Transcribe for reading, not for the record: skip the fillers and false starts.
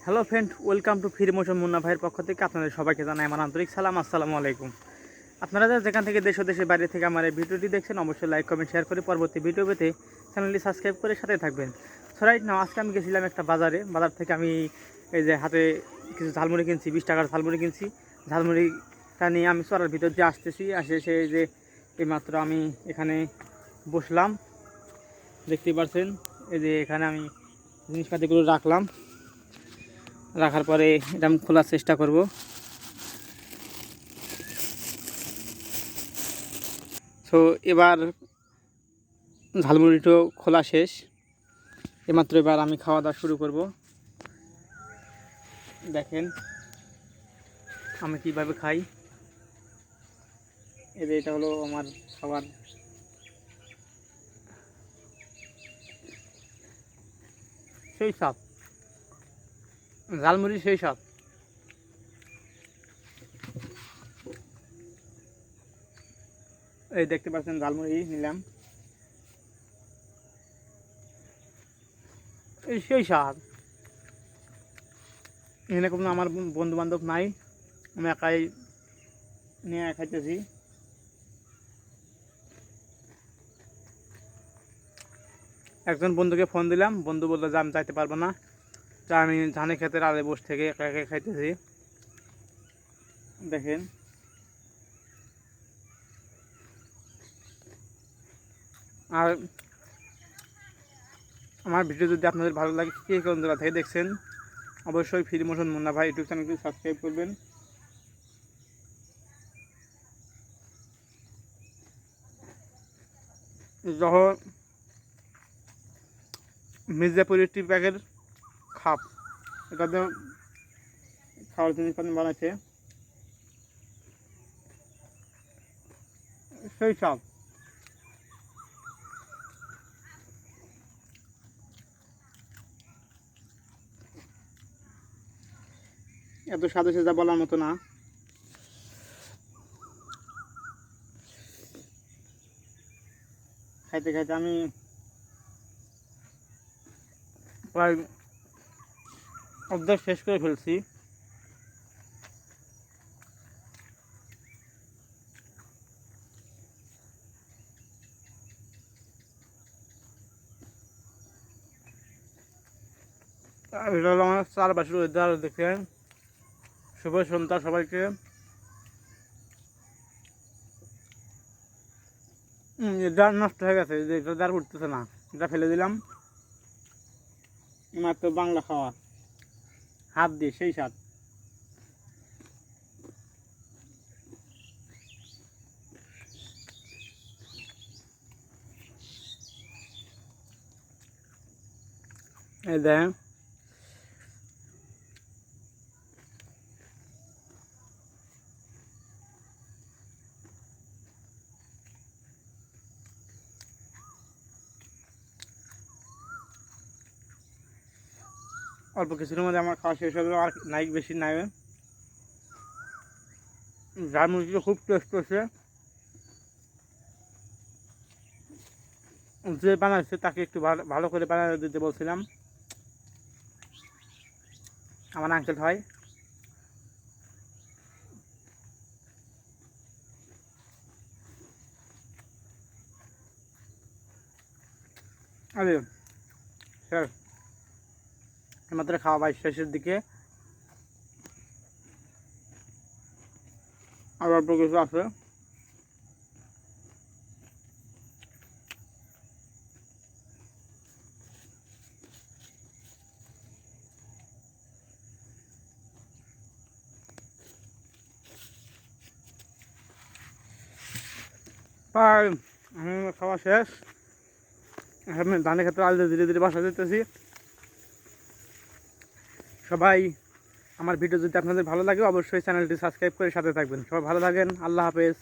Hello friend, welcome to free motion. Munna ভাইয়ের পক্ষ থেকে আপনাদের সবাইকে জানাই আমার আন্তরিক সালাম। আসসালামু আলাইকুম। আপনারা যেখান থেকে দেশ ও দেশের বাইরে থেকে আমার এই ভিডিওটি দেখছেন, অবশ্যই লাইক কমেন্ট শেয়ার করে পরবর্তী ভিডিও পেতে চ্যানেলটি সাবস্ক্রাইব করে সাথে থাকবেন। সো রাইট নাও, আজকে আমি গেছিলাম একটা বাজার থেকে আমি এই যে হাতে কিছু ঝালমুড়ি কিনছি, 20 টাকার ঝালমুড়ি কিনছি। ঝালমুড়িটা নিয়ে আমি চড়ার ভিতর দিয়ে আসতেছি, এসে এই যে এইমাত্র আমি এখানে বসলাম, দেখতেই পাচ্ছেন। এই যে এখানে আমি জিনিসপাতিগুলো রাখার পরে এটা আমি খোলার চেষ্টা করব। সো এবার ঝালমুড়িটা খোলা শেষ, এমাত্র এবার আমি খাওয়া দাওয়া শুরু করব। দেখেন আমি কিভাবে খাই। এটা হলো আমার খাবার। সেই স্বাদ, ঝালমুড়ি সেই স্বাদ। এই দেখতে পাচ্ছেন ঝালমুড়ি নিলাম, এই সেই স্বাদ। এখানে কোনো আমার বন্ধু বান্ধব নাই, আমি একাই নিয়ে খাইতেছি। একজন বন্ধুকে ফোন দিলাম, বন্ধু বললো যে আমি যাইতে পারবো না, তা আমি ধানের ক্ষেতের আড়ে বসে থেকে একা একা খাইতেছি। দেখেন আর আমার ভিডিও যদি আপনাদের ভালো লাগে, কে কোন জায়গা থেকে দেখছেন, অবশ্যই ফ্রি মোশন মুন্না ভাই ইউটিউব চ্যানেলটি সাবস্ক্রাইব করবেন। যখন মির্জাপুরের টি প্যাকের খাপ, এটাতে খাওয়ার জিনিসপাতি বানাইছে সেই সব। এত স্বাদ হয়েছে যা বলার মতো না। খাইতে খাইতে আমি প্রায় অর্ধেক শেষ করে ফেলছি। এটা হলো আমার চারপাশের ওয়েদার দেখেন। শুভ সন্ধ্যা সবাইকে। এটা নষ্ট হয়ে গেছে, যে এটা আর উঠতেছে না, এটা ফেলে দিলাম। মাত্র বাংলা খাওয়া, হাত দিয়ে সেই স্বাদ। এই দেখেন অল্প কিছুর মধ্যে আমার খাওয়া শেষ হলো, আর নাই বেশি নাই। যার মুরগিটা খুব টেস্ট হয়েছে, যে বানাচ্ছে তাকে একটু ভালো করে বানিয়ে দিতে বলছিলাম, আমার আঙ্কেল হয়। আরে স্যার, আমাদের খাওয়া ভাই শেষের দিকে, আর অল্প কিছু আছে। প্রায় খাওয়া শেষ, আমি ধানের ক্ষেত্রে আলু ধীরে ধীরে বাসা যেতেছি। সবাই আমার ভিডিও যদি আপনাদের ভালো লাগে, অবশ্যই চ্যানেলটি সাবস্ক্রাইব করে সাথে থাকবেন। সবাই ভালো থাকেন, আল্লাহ হাফেজ।